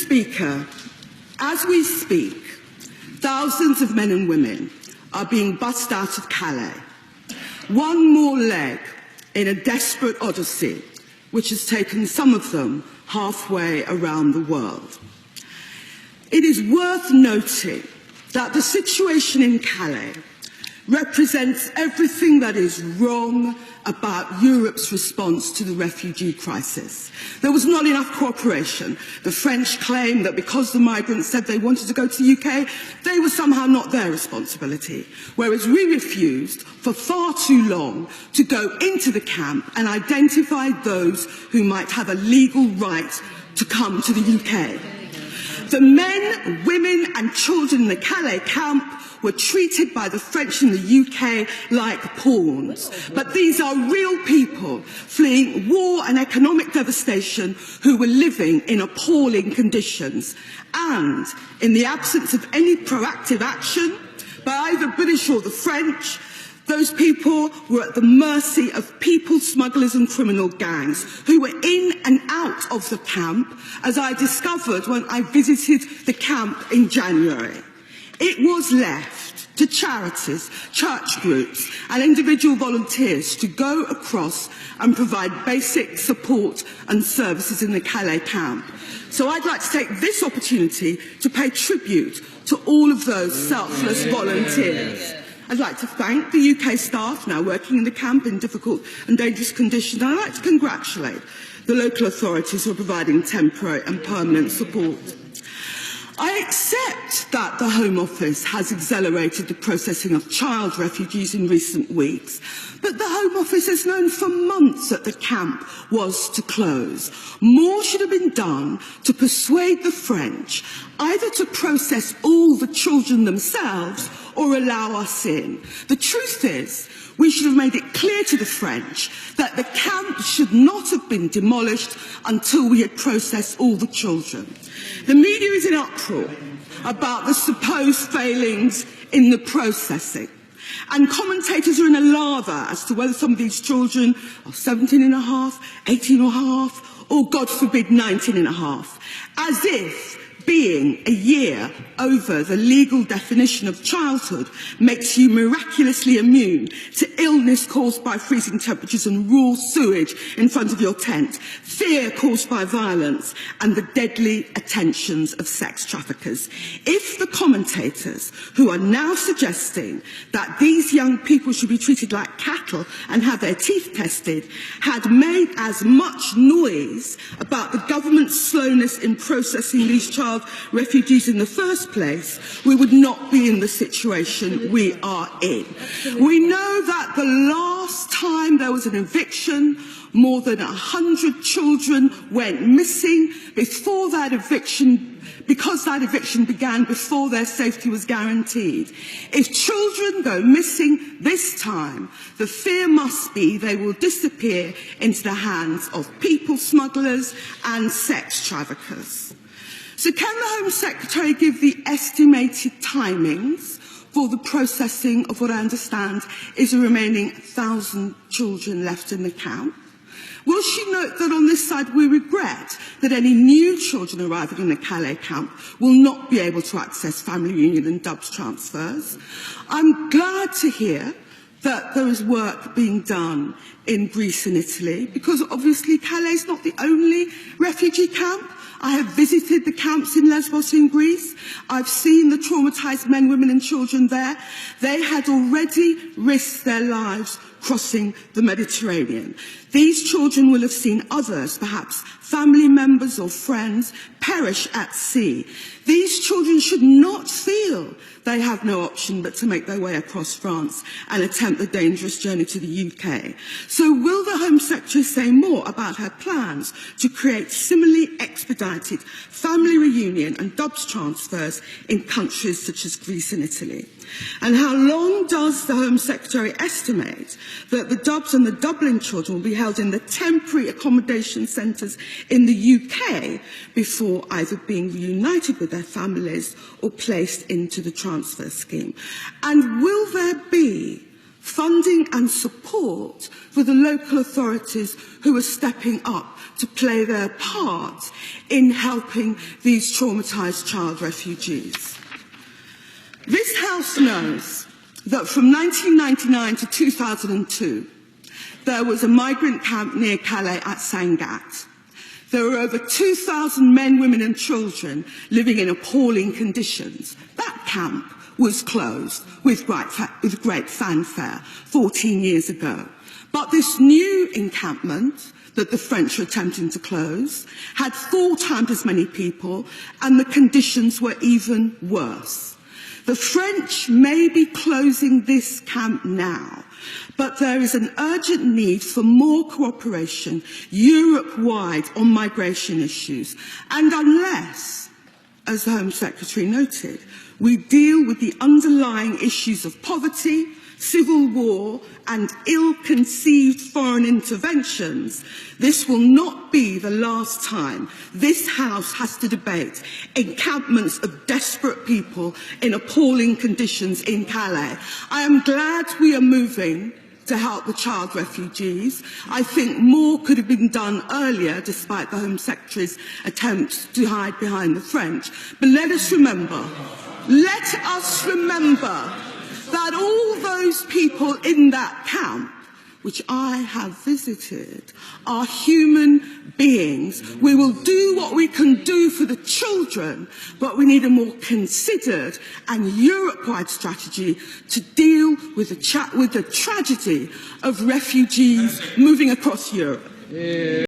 Speaker, as we speak, thousands of men and women are being bussed out of Calais. One more leg in a desperate odyssey, which has taken some of them halfway around the world. It is worth noting that the situation in Calais represents everything that is wrong about Europe's response to the refugee crisis. There was not enough cooperation. The French claimed that because the migrants said they wanted to go to the UK, they were somehow not their responsibility, whereas we refused for far too long to go into the camp and identify those who might have a legal right to come to the UK. The men, women and children in the Calais camp were treated by the French in the UK like pawns. But these are real people fleeing war and economic devastation who were living in appalling conditions. And in the absence of any proactive action by either British or the French, those people were at the mercy of people smugglers and criminal gangs who were in and out of the camp, as I discovered when I visited the camp in January. It was left to charities, church groups and individual volunteers to go across and provide basic support and services in the Calais camp. So I'd like to take this opportunity to pay tribute to all of those selfless volunteers. I'd like to thank the UK staff now working in the camp in difficult and dangerous conditions, and I'd like to congratulate the local authorities who are providing temporary and permanent support. I accept that the Home Office has accelerated the processing of child refugees in recent weeks, but the Home Office has known for months that the camp was to close. More should have been done to persuade the French either to process all the children themselves or allow us in. The truth is, we should have made it clear to the French that the camp should not have been demolished until we had processed all the children. The media is in uproar about the supposed failings in the processing, and commentators are in a lather as to whether some of these children are 17 and a half, 18 and a half, or God forbid 19 and a half, as if being a year over the legal definition of childhood makes you miraculously immune to illness caused by freezing temperatures and raw sewage in front of your tent, fear caused by violence, and the deadly attentions of sex traffickers. If the commentators who are now suggesting that these young people should be treated like cattle and have their teeth tested had made as much noise about the government's slowness in processing these child refugees in the first place, we would not be in the situation we are in. We know that the last time there was an eviction, more than 100 children went missing before that eviction, because that eviction began before their safety was guaranteed. If children go missing this time, the fear must be they will disappear into the hands of people smugglers and sex traffickers. So can the Home Secretary give the estimated timings for the processing of what I understand is the remaining 1,000 children left in the camp? Will she note that on this side we regret that any new children arriving in the Calais camp will not be able to access family reunion and DUBS transfers? I'm glad to hear that there is work being done in Greece and Italy, because obviously Calais is not the only refugee camp. I have visited the camps in Lesbos in Greece. I've seen the traumatised men, women and children there. They had already risked their lives crossing the Mediterranean. These children will have seen others, perhaps family members or friends, perish at sea. These children should not feel they have no option but to make their way across France and attempt the dangerous journey to the UK. So will the Home Secretary say more about her plans to create similarly expedited family reunion and DUBS transfers in countries such as Greece and Italy? And how long does the Home Secretary estimate that the DUBS and the Dublin children will be held in the temporary accommodation centres in the UK before either being reunited with their families or placed into the transfer scheme? And will there be funding and support for the local authorities who are stepping up to play their part in helping these traumatised child refugees. This House knows that from 1999 to 2002, there was a migrant camp near Calais at Sangatte. There were over 2,000 men, women and children living in appalling conditions. That camp was closed with great fanfare 14 years ago. But this new encampment that the French were attempting to close had 4 times as many people, and the conditions were even worse. The French may be closing this camp now, but there is an urgent need for more cooperation Europe-wide on migration issues. And unless, as the Home Secretary noted, we deal with the underlying issues of poverty, civil war and ill-conceived foreign interventions, this will not be the last time this House has to debate encampments of desperate people in appalling conditions in Calais. I am glad we are moving to help the child refugees. I think more could have been done earlier, despite the Home Secretary's attempts to hide behind the French. But let us remember that all those people in that camp, which I have visited, are human beings. We will do what we can do for the children, but we need a more considered and Europe-wide strategy to deal with the tragedy of refugees moving across Europe.